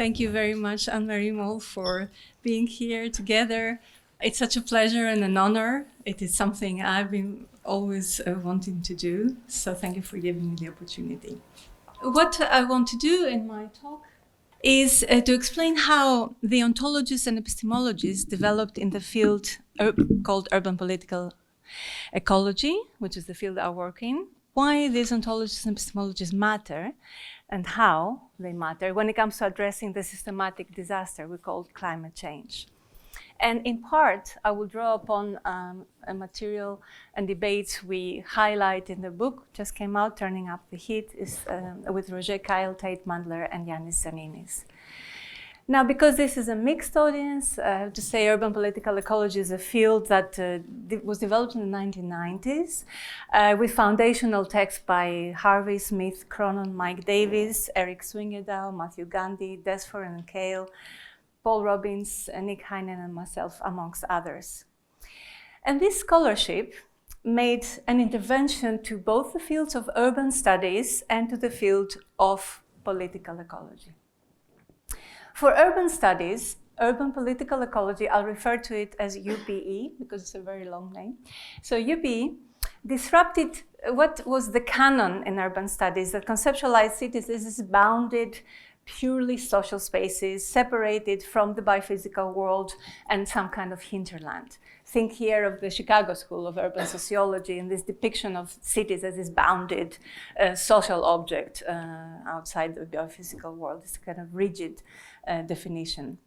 Thank you very much, Annemarie Mol, for being here together. It's such a pleasure and an honor. It is something I've been always wanting to do. So thank you for giving me the opportunity. What I want to do in my talk is to explain how the ontologists and epistemologists developed in the field called Urban Political Ecology, which is the field I work in, why these ontologists and epistemologists matter, and how they matter when it comes to addressing the systematic disaster we call climate change. And in part, I will draw upon a material and debates we highlight in the book, just came out, Turning Up the Heat, is with Roger Kyle, Tate Mandler, and Yannis Zaninis. Now, because this is a mixed audience, I have to say urban political ecology is a field that was developed in the 1990s with foundational texts by Harvey, Smith, Cronon, Mike Davis, Eric Swingerdow, Matthew Gandhi, Desford and Kale, Paul Robbins, Nick Heinen, and myself, amongst others. And this scholarship made an intervention to both the fields of urban studies and to the field of political ecology. For urban studies, urban political ecology, I'll refer to it as UPE because it's a very long name. So UPE disrupted what was the canon in urban studies that conceptualized cities as these bounded, purely social spaces separated from the biophysical world and some kind of hinterland. Think here of the Chicago School of Urban Sociology and this depiction of cities as this bounded social object outside the biophysical world, this kind of rigid definition.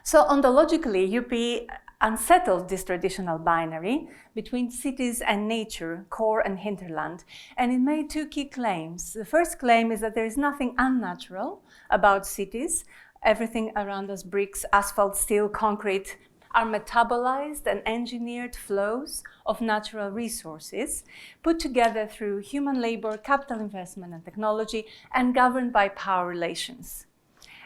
So ontologically, UP unsettled this traditional binary between cities and nature, core and hinterland, and it made two key claims. The first claim is that there is nothing unnatural about cities. Everything around us, bricks, asphalt, steel, concrete, are metabolized and engineered flows of natural resources put together through human labor, capital investment and technology, and governed by power relations.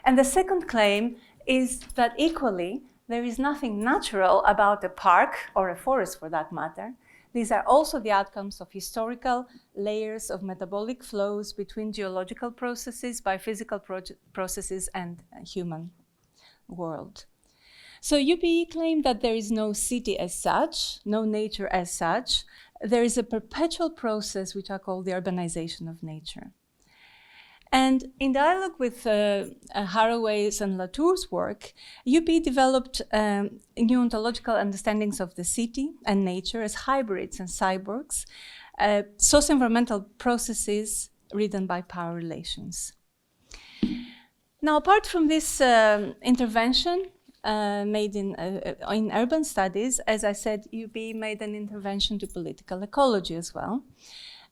And the second claim is that equally, there is nothing natural about a park or a forest for that matter. These are also the outcomes of historical layers of metabolic flows between geological processes, biophysical processes, and human world. So UPE claimed that there is no city as such, no nature as such. There is a perpetual process which I call the urbanization of nature. And in dialogue with Haraway's and Latour's work, UP developed new ontological understandings of the city and nature as hybrids and cyborgs, socio-environmental processes ridden by power relations. Now, apart from this intervention made in urban studies, as I said, UP made an intervention to political ecology as well.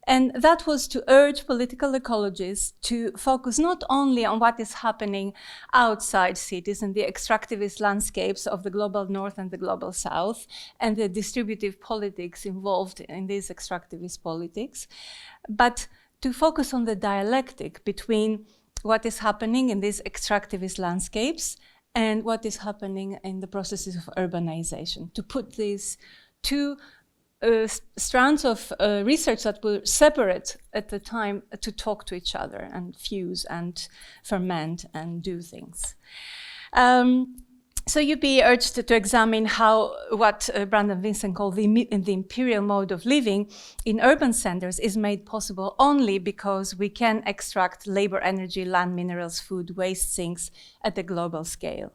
And that was to urge political ecologists to focus not only on what is happening outside cities and the extractivist landscapes of the global north and the global south and the distributive politics involved in these extractivist politics, but to focus on the dialectic between what is happening in these extractivist landscapes and what is happening in the processes of urbanization, to put these two strands of research that were separate at the time to talk to each other and fuse and ferment and do things. So UP urged to examine how what Brandon Vincent called the imperial mode of living in urban centers is made possible only because we can extract labor, energy, land, minerals, food, waste sinks at a global scale.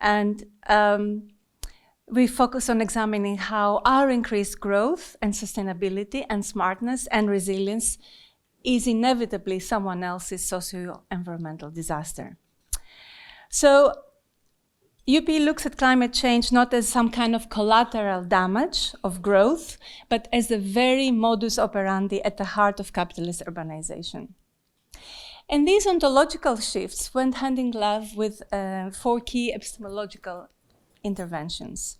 And we focus on examining how our increased growth and sustainability and smartness and resilience is inevitably someone else's socio-environmental disaster. So UP looks at climate change not as some kind of collateral damage of growth, but as the very modus operandi at the heart of capitalist urbanization. And these ontological shifts went hand in glove with 4 key epistemological interventions.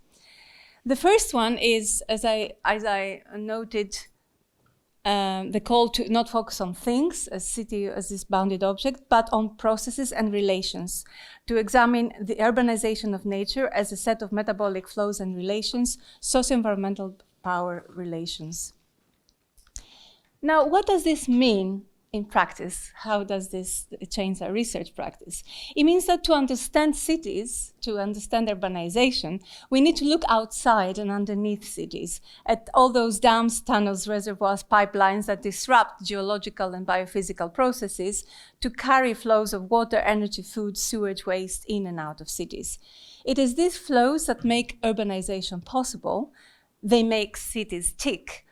The first one is, as I noted, the call to not focus on things, as city as this bounded object, but on processes and relations, to examine the urbanization of nature as a set of metabolic flows and relations, socio-environmental power relations. Now, what does this mean in practice? How does this change our research practice? It means that to understand cities, to understand urbanization, we need to look outside and underneath cities at all those dams, tunnels, reservoirs, pipelines that disrupt geological and biophysical processes to carry flows of water, energy, food, sewage, waste in and out of cities. It is these flows that make urbanization possible. They make cities tick.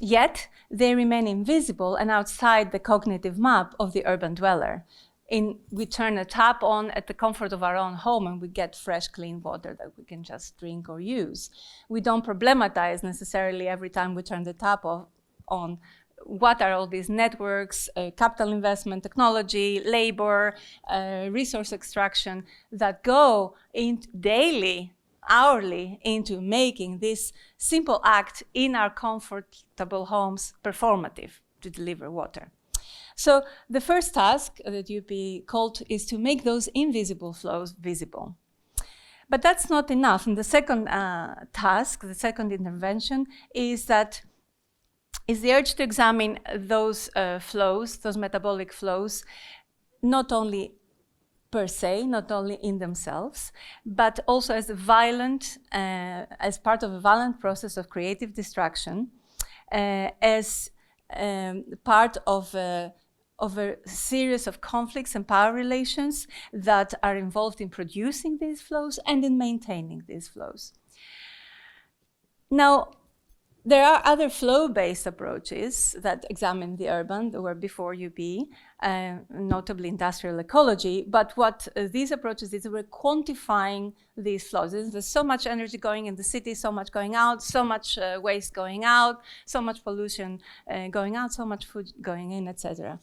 Yet, they remain invisible and outside the cognitive map of the urban dweller. We turn a tap on at the comfort of our own home and we get fresh, clean water that we can just drink or use. We don't problematize necessarily every time we turn the tap on what are all these networks, capital investment, technology, labor, resource extraction that go into daily, hourly into making this simple act in our comfortable homes performative to deliver water. So the first task that UP called is to make those invisible flows visible. But that's not enough. And the second task, the second intervention, is the urge to examine those flows, those metabolic flows, not only per se, not only in themselves, but also as as part of a violent process of creative destruction, as part of a series of conflicts and power relations that are involved in producing these flows and in maintaining these flows. Now, there are other flow-based approaches that examine the urban. There were before UP, notably industrial ecology. But what these approaches is, we're quantifying these flows. There's so much energy going in the city, so much going out, so much waste going out, so much pollution going out, so much food going in, etc.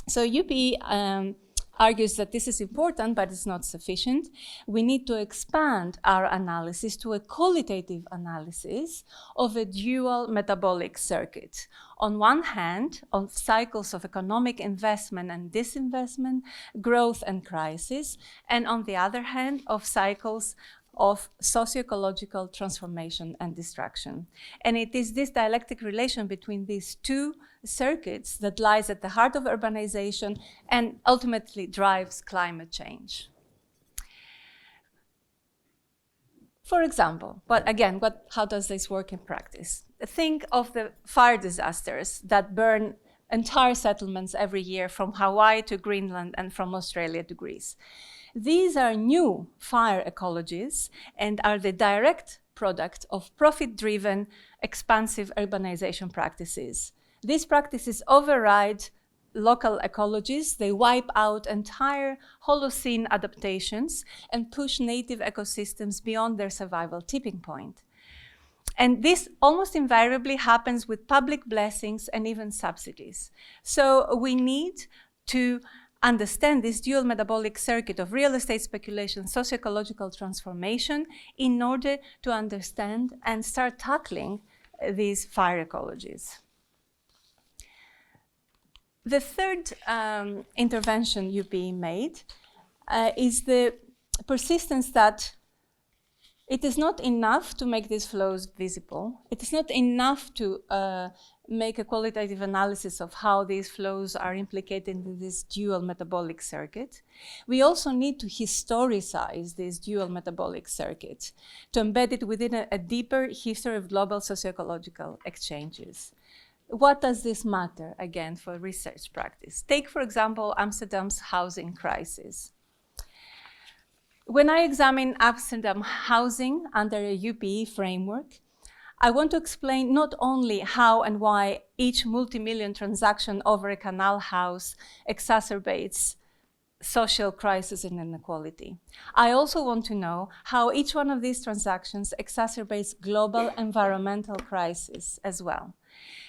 So UP argues that this is important, but it's not sufficient. We need to expand our analysis to a qualitative analysis of a dual metabolic circuit. On one hand, of cycles of economic investment and disinvestment, growth and crisis, and on the other hand, of cycles of socio-ecological transformation and destruction. And it is this dialectic relation between these two circuits that lies at the heart of urbanization and ultimately drives climate change. For example, how does this work in practice? Think of the fire disasters that burn entire settlements every year from Hawaii to Greenland and from Australia to Greece. These are new fire ecologies and are the direct product of profit-driven, expansive urbanization practices. These practices override local ecologies. They wipe out entire Holocene adaptations and push native ecosystems beyond their survival tipping point. And this almost invariably happens with public blessings and even subsidies. So we need to understand this dual metabolic circuit of real estate speculation, socio-ecological transformation, in order to understand and start tackling these fire ecologies. The third intervention UP made is the persistence that it is not enough to make these flows visible. It is not enough to make a qualitative analysis of how these flows are implicated in this dual metabolic circuit. We also need to historicize this dual metabolic circuit, to embed it within a deeper history of global socio-ecological exchanges. What does this matter, again, for research practice? Take, for example, Amsterdam's housing crisis. When I examine Amsterdam housing under a UPE framework, I want to explain not only how and why each multi-million transaction over a canal house exacerbates social crisis and inequality. I also want to know how each one of these transactions exacerbates global environmental crisis as well.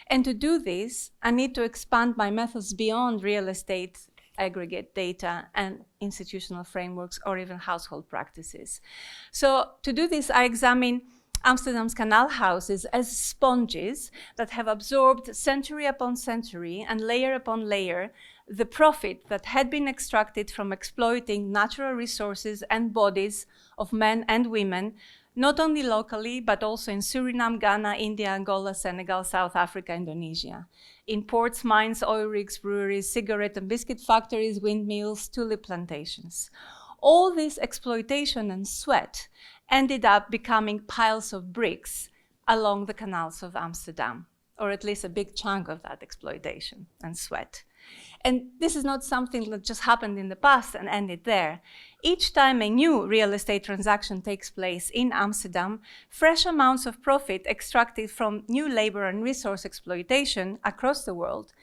And to do this, I need to expand my methods beyond real estate aggregate data and institutional frameworks or even household practices. So to do this, I examine Amsterdam's canal houses as sponges that have absorbed century upon century and layer upon layer the profit that had been extracted from exploiting natural resources and bodies of men and women not only locally, but also in Suriname, Ghana, India, Angola, Senegal, South Africa, Indonesia. In ports, mines, oil rigs, breweries, cigarette and biscuit factories, windmills, tulip plantations. All this exploitation and sweat ended up becoming piles of bricks along the canals of Amsterdam, or at least a big chunk of that exploitation and sweat. And this is not something that just happened in the past and ended there. Each time a new real estate transaction takes place in Amsterdam, fresh amounts of profit extracted from new labor and resource exploitation across the world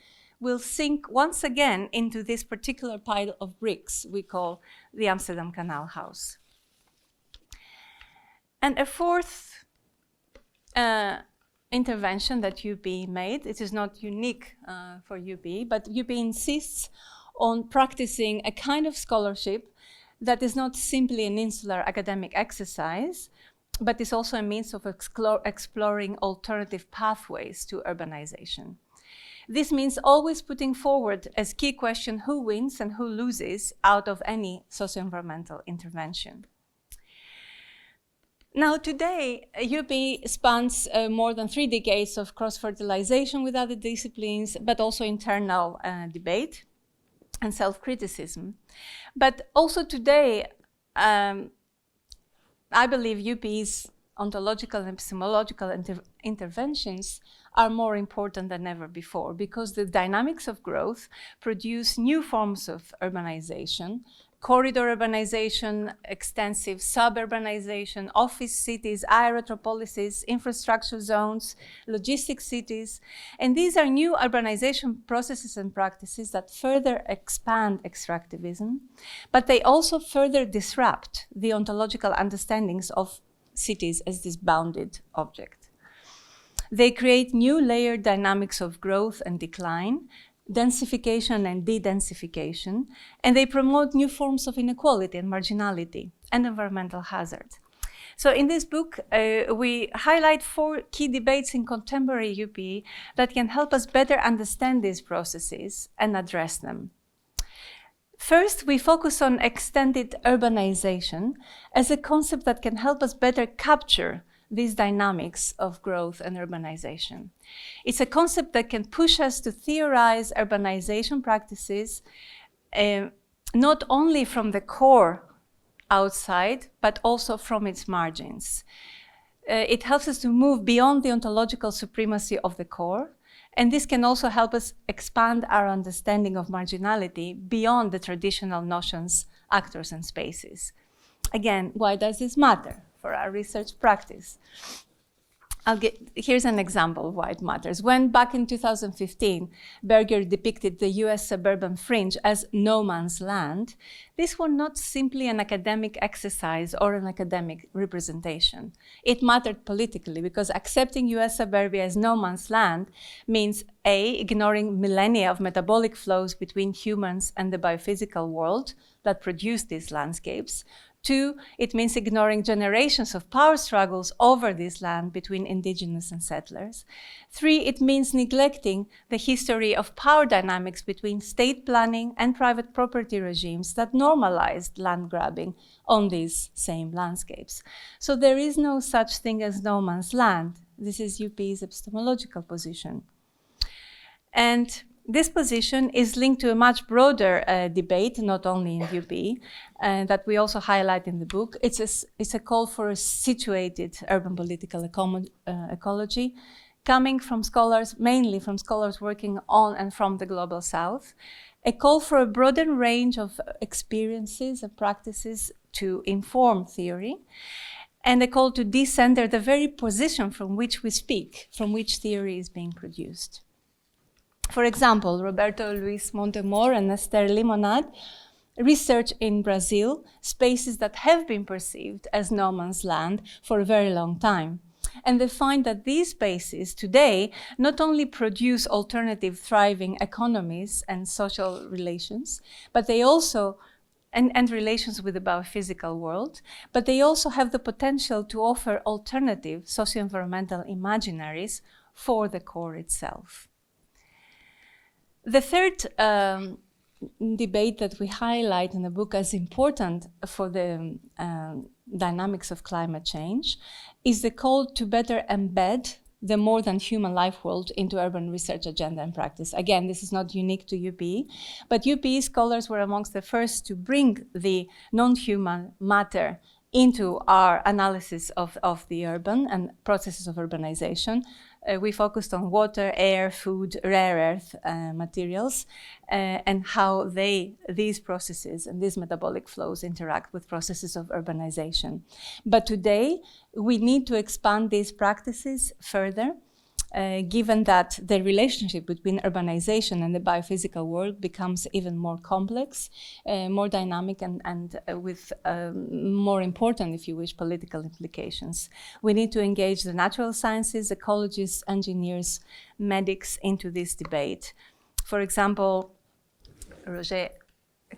will sink once again into this particular pile of bricks we call the Amsterdam Canal House. And a fourth intervention that UP made, it is not unique for UP, but UP insists on practicing a kind of scholarship that is not simply an insular academic exercise, but is also a means of exploring alternative pathways to urbanization. This means always putting forward as key question who wins and who loses out of any socio-environmental intervention. Now today, UP spans more than 3 decades of cross-fertilization with other disciplines, but also internal debate and self-criticism. But also today, I believe UP's ontological and epistemological interventions are more important than ever before, because the dynamics of growth produce new forms of urbanization, corridor urbanization, extensive suburbanization, office cities, aerotropolises, infrastructure zones, logistic cities. And these are new urbanization processes and practices that further expand extractivism, but they also further disrupt the ontological understandings of cities as this bounded object. They create new layered dynamics of growth and decline, densification and de-densification, and they promote new forms of inequality and marginality and environmental hazard. So in this book, we highlight 4 key debates in contemporary UP that can help us better understand these processes and address them. First, we focus on extended urbanization as a concept that can help us better capture these dynamics of growth and urbanization. It's a concept that can push us to theorize urbanization practices not only from the core outside, but also from its margins. It helps us to move beyond the ontological supremacy of the core, and this can also help us expand our understanding of marginality beyond the traditional notions, actors, and spaces. Again, why does this matter for our research practice? Here's an example of why it matters. When back in 2015, Berger depicted the US suburban fringe as no man's land, this was not simply an academic exercise or an academic representation. It mattered politically because accepting US suburbia as no man's land means A, ignoring millennia of metabolic flows between humans and the biophysical world that produce these landscapes. 2, it means ignoring generations of power struggles over this land between indigenous and settlers. 3, it means neglecting the history of power dynamics between state planning and private property regimes that normalized land grabbing on these same landscapes. So there is no such thing as no man's land. This is UP's epistemological position. And this position is linked to a much broader debate, not only in UP, that we also highlight in the book. It's a call for a situated urban political ecology, coming from scholars, mainly from scholars working on and from the global south, a call for a broader range of experiences and practices to inform theory, and a call to decenter the very position from which we speak, from which theory is being produced. For example, Roberto Luis Montemor and Esther Limonade research in Brazil spaces that have been perceived as no man's land for a very long time. And they find that these spaces today not only produce alternative thriving economies and social relations, but they also and relations with the biophysical world, but they also have the potential to offer alternative socio-environmental imaginaries for the core itself. The third debate that we highlight in the book as important for the dynamics of climate change is the call to better embed the more than human life world into urban research agenda and practice. Again, this is not unique to UPE, but UPE scholars were amongst the first to bring the non-human matter into our analysis of the urban and processes of urbanization. We focused on water, air, food, rare earth materials, and how these processes and these metabolic flows interact with processes of urbanization. But today, we need to expand these practices further, given that the relationship between urbanization and the biophysical world becomes even more complex, more dynamic, and with more important, if you wish, political implications. We need to engage the natural sciences, ecologists, engineers, medics into this debate. For example, Roger,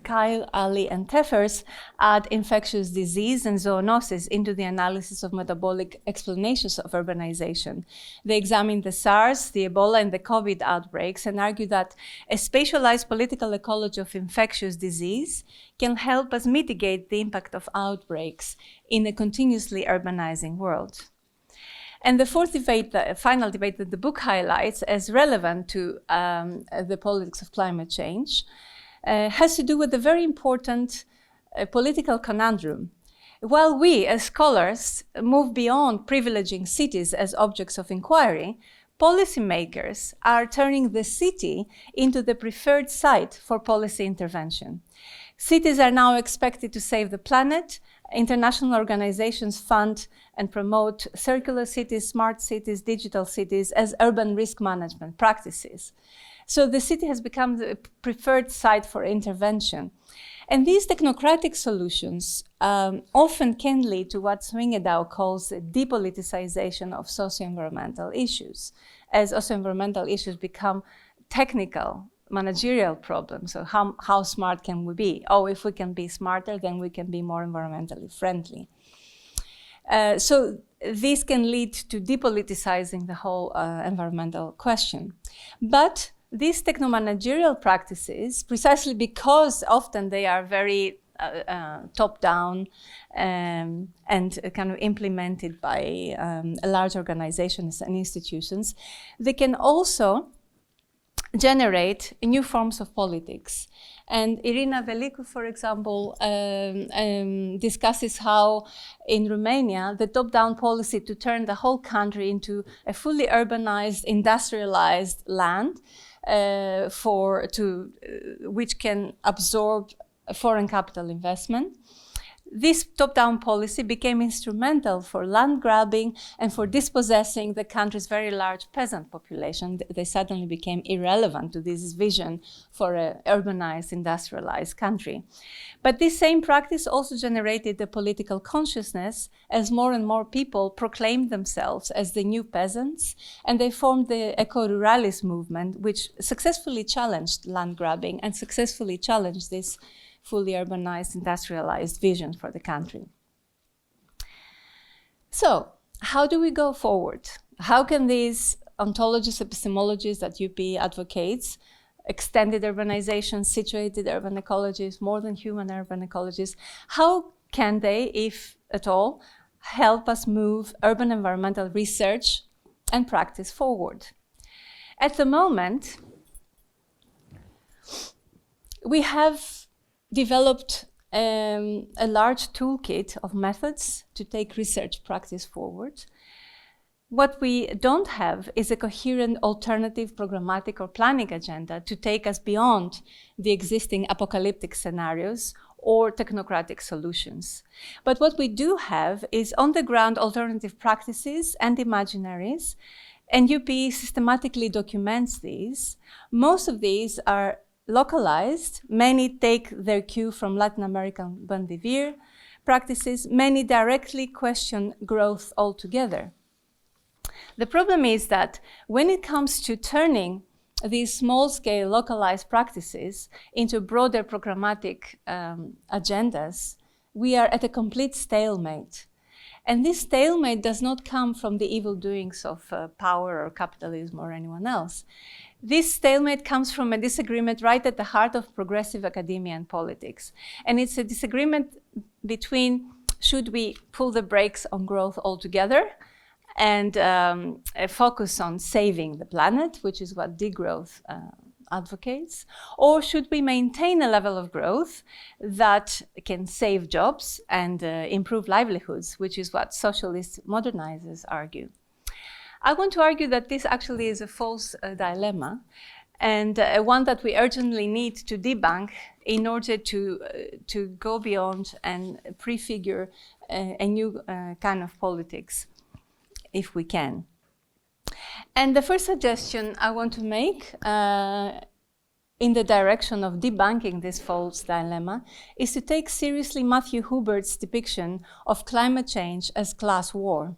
Kyle, Ali, and Teffers add infectious disease and zoonosis into the analysis of metabolic explanations of urbanization. They examine the SARS, the Ebola, and the COVID outbreaks and argue that a spatialized political ecology of infectious disease can help us mitigate the impact of outbreaks in a continuously urbanizing world. And the fourth debate, the final debate that the book highlights as relevant to the politics of climate change, has to do with a very important political conundrum. While we, as scholars, move beyond privileging cities as objects of inquiry, policymakers are turning the city into the preferred site for policy intervention. Cities are now expected to save the planet. International organizations fund and promote circular cities, smart cities, digital cities as urban risk management practices. So the city has become the preferred site for intervention. And these technocratic solutions often can lead to what Swingedau calls a depoliticization of socio-environmental issues, as socio-environmental issues become technical, managerial problems. So how smart can we be? Oh, if we can be smarter, then we can be more environmentally friendly. So this can lead to depoliticizing the whole environmental question. But these techno-managerial practices, precisely because often they are very top-down and kind of implemented by large organizations and institutions, they can also generate new forms of politics. And Irina Velicu, for example, discusses how in Romania, the top-down policy to turn the whole country into a fully urbanized, industrialized land which can absorb foreign capital investment. This top-down policy became instrumental for land grabbing and for dispossessing the country's very large peasant population. They suddenly became irrelevant to this vision for an urbanized, industrialized country. But this same practice also generated the political consciousness as more and more people proclaimed themselves as the new peasants, and they formed the eco-ruralis movement, which successfully challenged land grabbing and successfully challenged this fully urbanized, industrialized vision for the country. So, how do we go forward? How can these ontologies, epistemologies that UP advocates, extended urbanization, situated urban ecologies, more than human urban ecologies, how can they, if at all, help us move urban environmental research and practice forward? At the moment, we have developed a large toolkit of methods to take research practice forward. What we don't have is a coherent alternative programmatic or planning agenda to take us beyond the existing apocalyptic scenarios or technocratic solutions. But what we do have is on-the-ground alternative practices and imaginaries, and UP systematically documents these. Most of these are localized. Many take their cue from Latin American bon vivir practices. Many directly question growth altogether. The problem is that when it comes to turning these small-scale localized practices into broader programmatic agendas, we are at a complete stalemate. And this stalemate does not come from the evil doings of power or capitalism or anyone else. This stalemate comes from a disagreement right at the heart of progressive academia and politics. And it's a disagreement between should we pull the brakes on growth altogether and focus on saving the planet, which is what degrowth advocates, or should we maintain a level of growth that can save jobs and improve livelihoods, which is what socialist modernizers argue. I want to argue that this actually is a false dilemma, and one that we urgently need to debunk in order to go beyond and prefigure a new kind of politics, if we can. And the first suggestion I want to make in the direction of debunking this false dilemma is to take seriously Matthew Hubert's depiction of climate change as class war,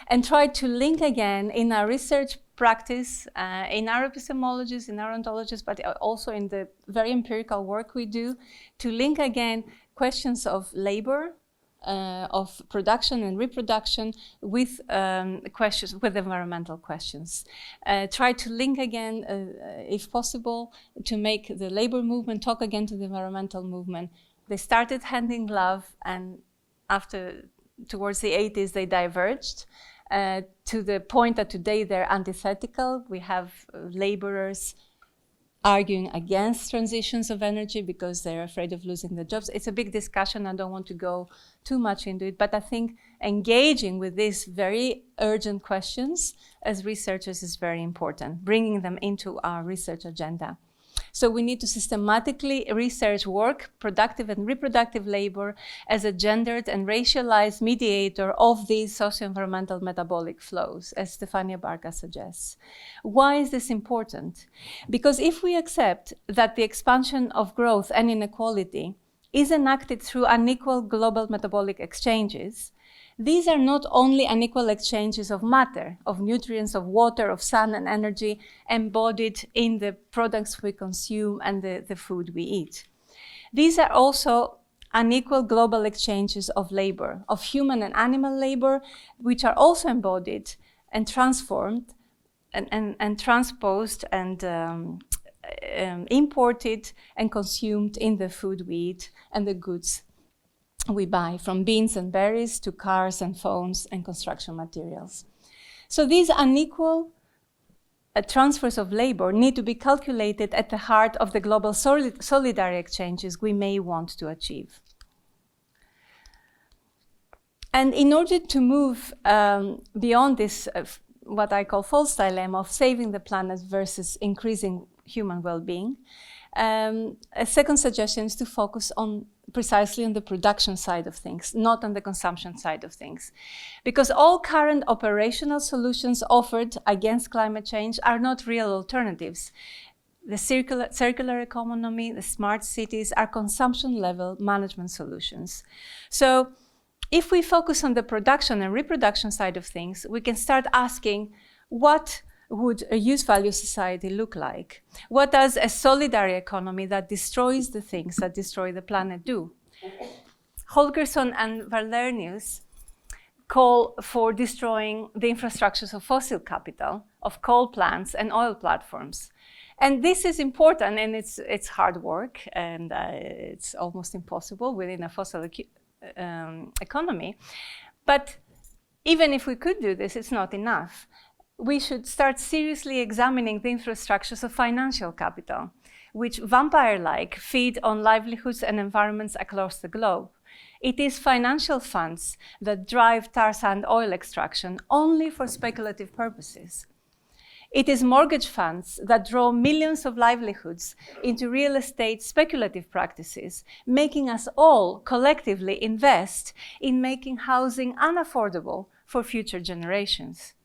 and try to link again in our research practice, in our epistemologists, in our ontologists, but also in the very empirical work we do, to link again questions of labor, of production and reproduction with questions, with environmental questions. Try to link again, if possible, to make the labor movement talk again to the environmental movement. They started hand in glove, and towards the 80s, they diverged to the point that today they're antithetical. We have laborers arguing against transitions of energy because they're afraid of losing their jobs. It's a big discussion. I don't want to go too much into it, but I think engaging with these very urgent questions as researchers is very important, bringing them into our research agenda. So we need to systematically research work, productive and reproductive labor, as a gendered and racialized mediator of these socio-environmental metabolic flows, as Stefania Barca suggests. Why is this important? Because if we accept that the expansion of growth and inequality is enacted through unequal global metabolic exchanges, these are not only unequal exchanges of matter, of nutrients, of water, of sun and energy embodied in the products we consume and the food we eat. These are also unequal global exchanges of labor, of human and animal labor, which are also embodied and transformed and transposed and imported and consumed in the food we eat and the goods we buy, from beans and berries to cars and phones and construction materials. So these unequal transfers of labor need to be calculated at the heart of the global solidary exchanges we may want to achieve. And in order to move beyond this, what I call false dilemma of saving the planet versus increasing human well-being, a second suggestion is to focus precisely on the production side of things, not on the consumption side of things. Because all current operational solutions offered against climate change are not real alternatives. The circular economy, the smart cities are consumption-level management solutions. So if we focus on the production and reproduction side of things, we can start asking, what would a use-value society look like? What does a solidary economy that destroys the things that destroy the planet do? Holgersson and Wallenius call for destroying the infrastructures of fossil capital, of coal plants and oil platforms. And this is important, and it's hard work, and it's almost impossible within a fossil economy. But even if we could do this, it's not enough. We should start seriously examining the infrastructures of financial capital, which vampire-like feed on livelihoods and environments across the globe. It is financial funds that drive tar sand oil extraction only for speculative purposes. It is mortgage funds that draw millions of livelihoods into real estate speculative practices, making us all collectively invest in making housing unaffordable for future generations.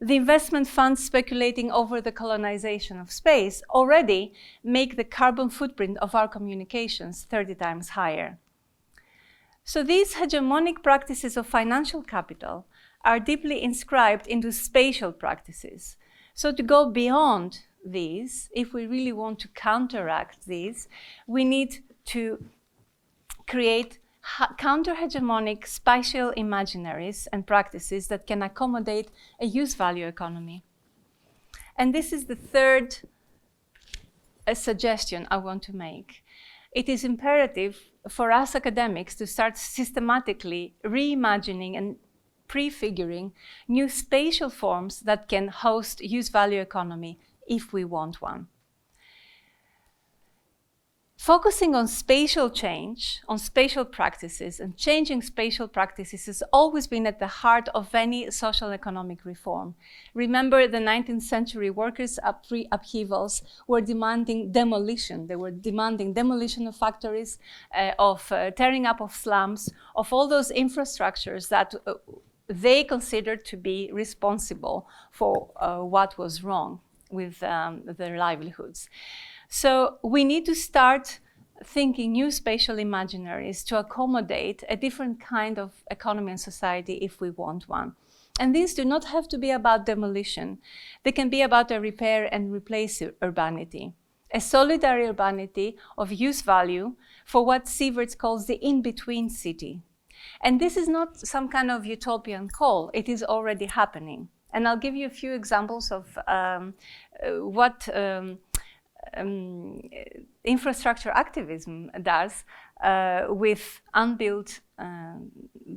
The investment funds speculating over the colonization of space already make the carbon footprint of our communications 30 times higher. So these hegemonic practices of financial capital are deeply inscribed into spatial practices. So to go beyond these, if we really want to counteract these, we need to create counter-hegemonic spatial imaginaries and practices that can accommodate a use-value economy. And this is the third suggestion I want to make. It is imperative for us academics to start systematically reimagining and prefiguring new spatial forms that can host use-value economy if we want one. Focusing on spatial change, on spatial practices, and changing spatial practices has always been at the heart of any social economic reform. Remember, the 19th century workers' upheavals were demanding demolition. They were demanding demolition of factories, of tearing up of slums, of all those infrastructures that they considered to be responsible for what was wrong with their livelihoods. So we need to start thinking new spatial imaginaries to accommodate a different kind of economy and society if we want one. And these do not have to be about demolition. They can be about a repair and replace urbanity, a solidary urbanity of use value for what Sieverts calls the in-between city. And this is not some kind of utopian call. It is already happening. And I'll give you a few examples of what infrastructure activism does with unbuilt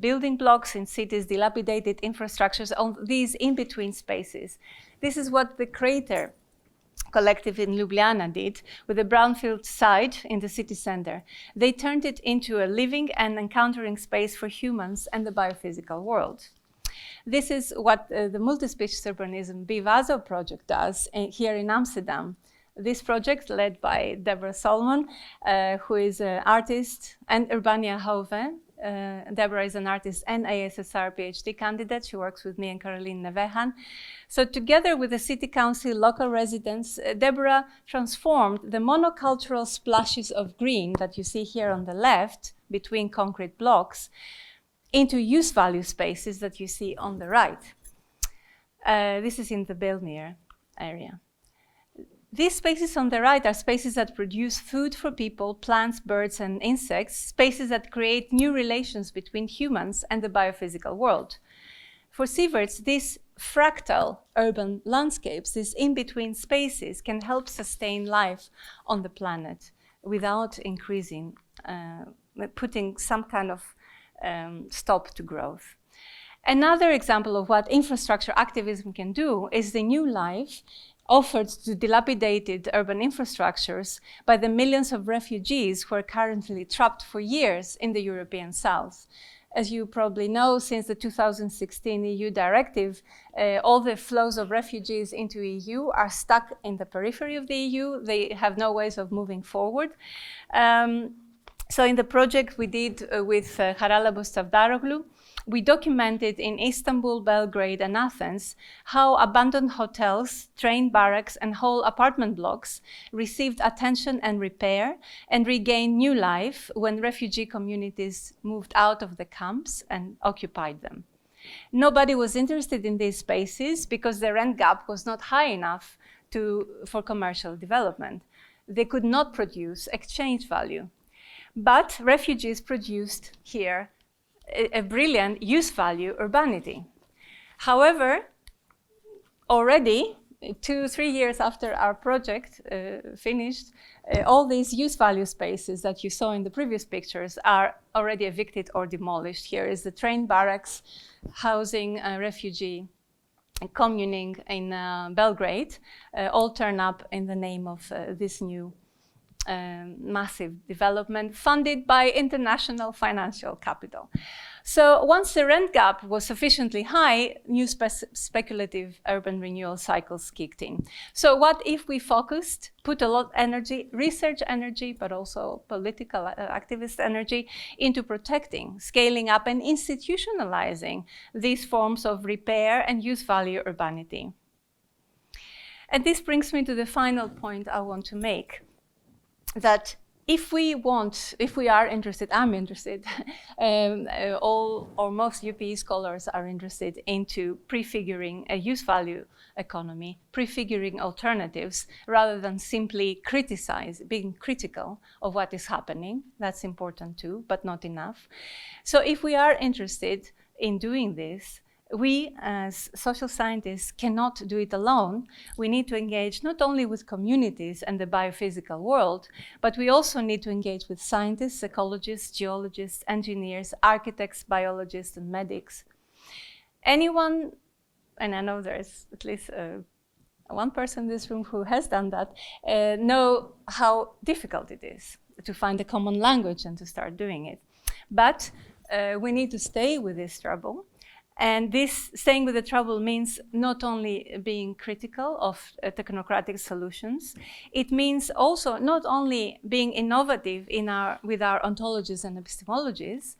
building blocks in cities, dilapidated infrastructures on these in-between spaces. This is what the Crater collective in Ljubljana did with a brownfield site in the city center. They turned it into a living and encountering space for humans and the biophysical world. This is what the multi-species urbanism Bivazo project does here in Amsterdam. This project, led by Deborah Solomon, who is an artist, and Urbania Hove. Deborah is an artist and AISSR PhD candidate. She works with me and Caroline Nevehan. So together with the city council, local residents, Deborah transformed the monocultural splashes of green that you see here on the left between concrete blocks into use value spaces that you see on the right. This is in the Belmere area. These spaces on the right are spaces that produce food for people, plants, birds, and insects, spaces that create new relations between humans and the biophysical world. For Sieverts, these fractal urban landscapes, these in-between spaces, can help sustain life on the planet without increasing, putting some kind of stop to growth. Another example of what infrastructure activism can do is the new life offered to dilapidated urban infrastructures by the millions of refugees who are currently trapped for years in the European South. As you probably know, since the 2016 EU directive, all the flows of refugees into EU are stuck in the periphery of the EU. They have no ways of moving forward. So in the project we did with Haralabos Tsavdaroglu, we documented in Istanbul, Belgrade, and Athens how abandoned hotels, train barracks, and whole apartment blocks received attention and repair and regained new life when refugee communities moved out of the camps and occupied them. Nobody was interested in these spaces because the rent gap was not high enough for commercial development. They could not produce exchange value. But refugees produced here a brilliant use value urbanity. However, already 2-3 years after our project finished, all these use value spaces that you saw in the previous pictures are already evicted or demolished. Here is the train barracks housing a refugee communing in Belgrade, all turn up in the name of this new massive development funded by international financial capital. So once the rent gap was sufficiently high, new speculative urban renewal cycles kicked in. So what if we focused, put a lot of energy, research energy, but also political activist energy into protecting, scaling up and institutionalizing these forms of repair and use value urbanity? And this brings me to the final point I want to make. That if we are interested, I'm interested, all or most UPE scholars are interested into prefiguring a use value economy, prefiguring alternatives, rather than simply being critical of what is happening. That's important too, but not enough. So if we are interested in doing this, We, as social scientists, cannot do it alone. We need to engage not only with communities and the biophysical world, but we also need to engage with scientists, ecologists, geologists, engineers, architects, biologists, and medics. Anyone, and I know there's at least one person in this room who has done that, know how difficult it is to find a common language and to start doing it. But we need to stay with this trouble. And this staying with the trouble means not only being critical of technocratic solutions, it means also not only being innovative with our ontologies and epistemologies,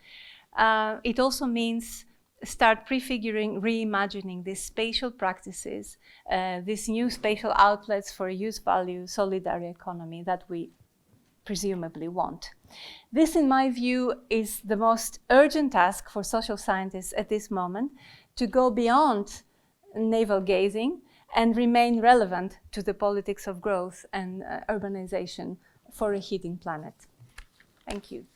it also means start prefiguring, reimagining these spatial practices, these new spatial outlets for use value, solidary economy that we presumably want. This, in my view, is the most urgent task for social scientists at this moment, to go beyond navel gazing and remain relevant to the politics of growth and urbanization for a heating planet. Thank you.